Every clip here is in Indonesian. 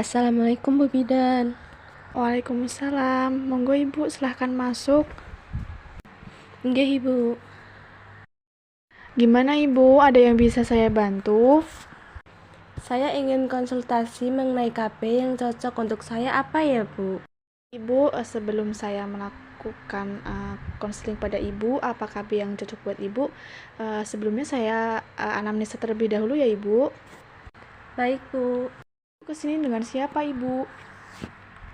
Assalamualaikum Bu Bidan. Waalaikumsalam. Monggo Ibu, silahkan masuk. Nggih Ibu. Gimana Ibu, ada yang bisa saya bantu? Saya ingin konsultasi mengenai KB yang cocok untuk saya apa ya Bu? Ibu, sebelum saya melakukan konseling pada Ibu, apa KB yang cocok buat Ibu? Sebelumnya saya anamnesa terlebih dahulu ya Ibu. Baik Bu. Kesini dengan siapa Ibu?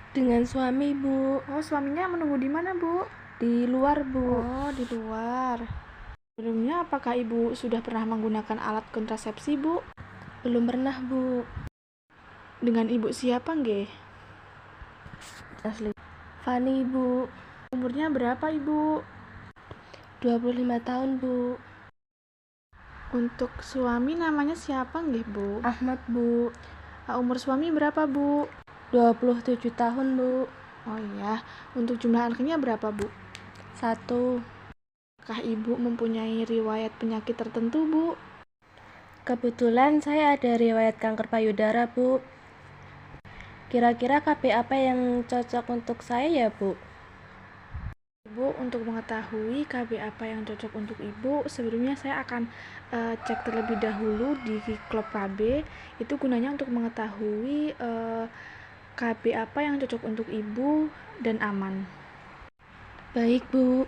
Dengan suami Bu. Oh, suaminya menunggu di mana Bu? Di luar Bu. Oh, di luar. Sebelumnya apakah Ibu sudah pernah menggunakan alat kontrasepsi Bu? Belum pernah Bu. Dengan Ibu siapa nggih? Asli. Fani Bu. Umurnya berapa Ibu? 25 tahun Bu. Untuk suami namanya siapa nggih Bu? Ahmad Bu. Umur suami berapa Bu? 27 tahun Bu. Oh iya, untuk jumlah anaknya berapa Bu? 1. Apakah Ibu mempunyai riwayat penyakit tertentu Bu? Kebetulan saya ada riwayat kanker payudara Bu. Kira-kira KB apa yang cocok untuk saya ya Bu? Ibu, untuk mengetahui KB apa yang cocok untuk Ibu, sebelumnya saya akan cek terlebih dahulu di klub KB. Itu gunanya untuk mengetahui KB apa yang cocok untuk Ibu dan aman. Baik Bu.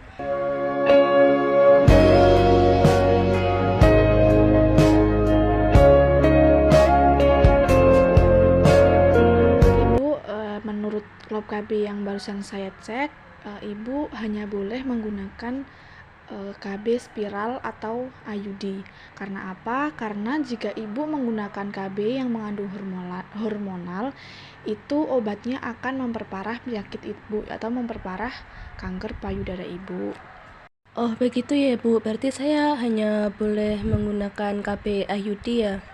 Ibu, menurut klub KB yang barusan saya cek, Ibu hanya boleh menggunakan KB spiral atau IUD. Karena apa? Karena jika Ibu menggunakan KB yang mengandung hormonal, itu obatnya akan memperparah penyakit Ibu atau memperparah kanker payudara Ibu. Oh begitu ya Bu, berarti saya hanya boleh menggunakan KB IUD ya?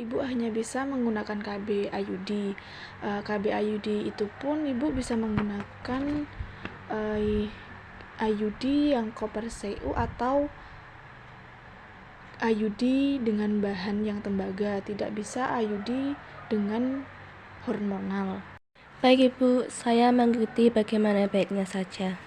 Ibu hanya bisa menggunakan KB IUD. KB IUD itu pun Ibu bisa menggunakan IUD yang copper CU atau IUD dengan bahan yang tembaga, tidak bisa IUD dengan hormonal. Baik Ibu, saya mengikuti bagaimana baiknya saja.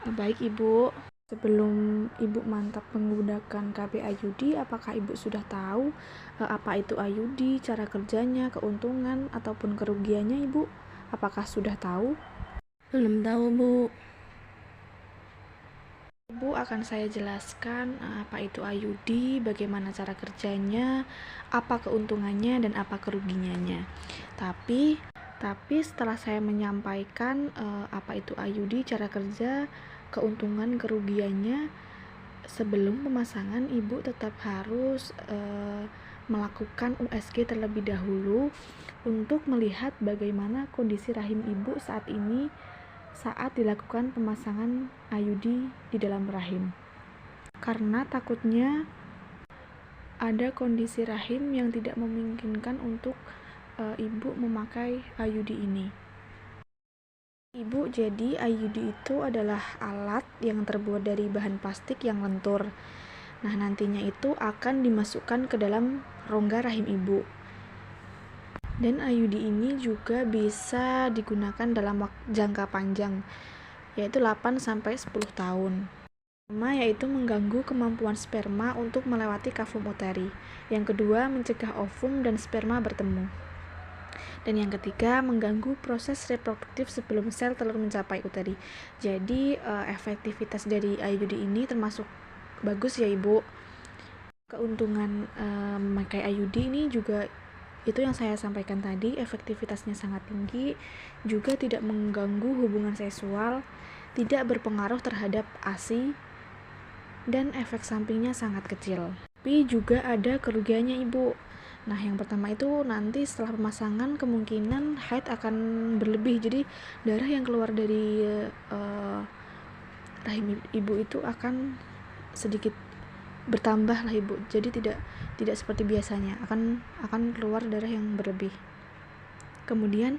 Baik Ibu, sebelum Ibu mantap menggunakan KB IUD, apakah Ibu sudah tahu apa itu IUD, cara kerjanya, keuntungan ataupun kerugiannya Ibu? Apakah sudah tahu? Belum tahu Bu. Ibu, akan saya jelaskan apa itu IUD, bagaimana cara kerjanya, apa keuntungannya dan apa kerugiannya. Tapi setelah saya menyampaikan apa itu IUD, cara kerja, keuntungan, kerugiannya, sebelum pemasangan Ibu tetap harus melakukan USG terlebih dahulu untuk melihat bagaimana kondisi rahim Ibu saat ini saat dilakukan pemasangan IUD di dalam rahim. Karena takutnya ada kondisi rahim yang tidak memungkinkan untuk Ibu memakai IUD ini. Ibu, jadi IUD itu adalah alat yang terbuat dari bahan plastik yang lentur. Nah, nantinya itu akan dimasukkan ke dalam rongga rahim Ibu. Dan IUD ini juga bisa digunakan dalam jangka panjang, yaitu 8-10 tahun. Pertama, yaitu mengganggu kemampuan sperma untuk melewati kavum uteri. Yang kedua, mencegah ovum dan sperma bertemu. Dan yang ketiga, mengganggu proses reproduktif sebelum sel telur mencapai uteri. Jadi, efektivitas dari IUD ini termasuk bagus ya Ibu. Keuntungan memakai IUD ini juga itu yang saya sampaikan tadi, efektivitasnya sangat tinggi, juga tidak mengganggu hubungan seksual, tidak berpengaruh terhadap ASI, dan efek sampingnya sangat kecil. Tapi juga ada kerugiannya Ibu. Nah, yang pertama itu nanti setelah pemasangan kemungkinan haid akan berlebih, jadi darah yang keluar dari rahim Ibu itu akan sedikit bertambah lah Ibu, jadi tidak seperti biasanya, akan keluar darah yang berlebih. Kemudian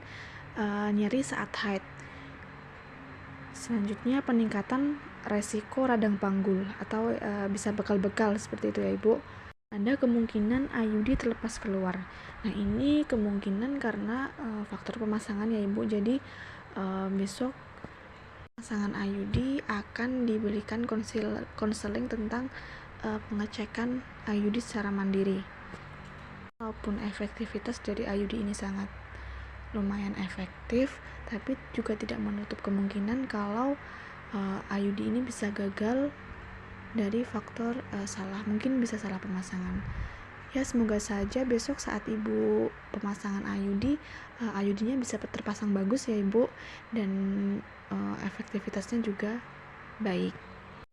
nyeri saat haid. Selanjutnya peningkatan resiko radang panggul atau bisa bekal-bekal seperti itu ya Ibu. ada kemungkinan IUD terlepas keluar. Nah, ini kemungkinan karena faktor pemasangan ya Ibu. Jadi besok pemasangan IUD akan diberikan konseling tentang pengecekan IUD secara mandiri. Walaupun efektivitas dari IUD ini sangat lumayan efektif, tapi juga tidak menutup kemungkinan kalau IUD ini bisa gagal dari faktor mungkin bisa salah pemasangan. Ya, semoga saja besok saat Ibu pemasangan IUD-nya bisa terpasang bagus ya Ibu, dan efektivitasnya juga baik.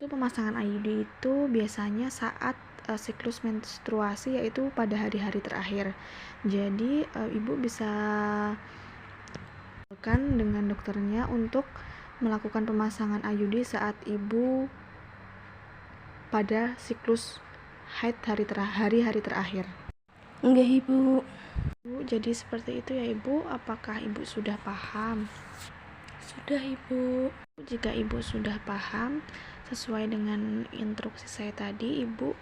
Itu pemasangan IUD itu biasanya saat siklus menstruasi, yaitu pada hari-hari terakhir. Jadi Ibu bisa dengan dokternya untuk melakukan pemasangan IUD saat Ibu pada siklus haid hari-hari terakhir. Enggak Ibu. Jadi seperti itu ya Ibu. Apakah Ibu sudah paham? Sudah Ibu. Jika Ibu sudah paham sesuai dengan instruksi saya tadi, Ibu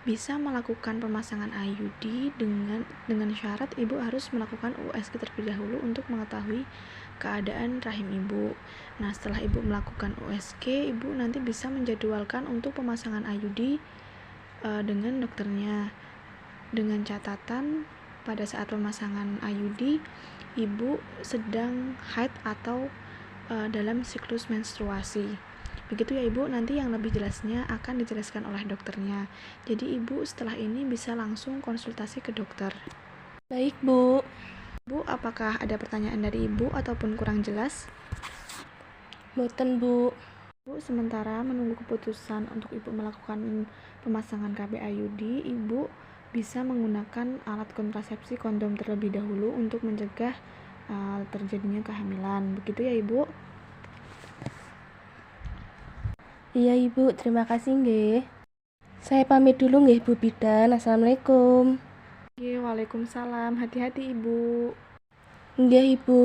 bisa melakukan pemasangan IUD dengan syarat Ibu harus melakukan USG terlebih dahulu untuk mengetahui keadaan rahim Ibu. Nah, setelah Ibu melakukan USG, Ibu nanti bisa menjadwalkan untuk pemasangan IUD dengan dokternya, dengan catatan pada saat pemasangan IUD Ibu sedang haid atau dalam siklus menstruasi. Begitu ya Ibu. Nanti yang lebih jelasnya akan dijelaskan oleh dokternya. Jadi Ibu setelah ini bisa langsung konsultasi ke dokter. Baik Bu. Bu, apakah ada pertanyaan dari Ibu ataupun kurang jelas? Boten Bu. Bu, sementara menunggu keputusan untuk Ibu melakukan pemasangan KB IUD, Ibu bisa menggunakan alat kontrasepsi kondom terlebih dahulu untuk mencegah terjadinya kehamilan. Begitu ya Ibu? Iya Ibu, terima kasih nggih. Saya pamit dulu nggih Bu Bidan. Assalamualaikum. Waalaikumsalam. Hati-hati Ibu. Nggih Ibu.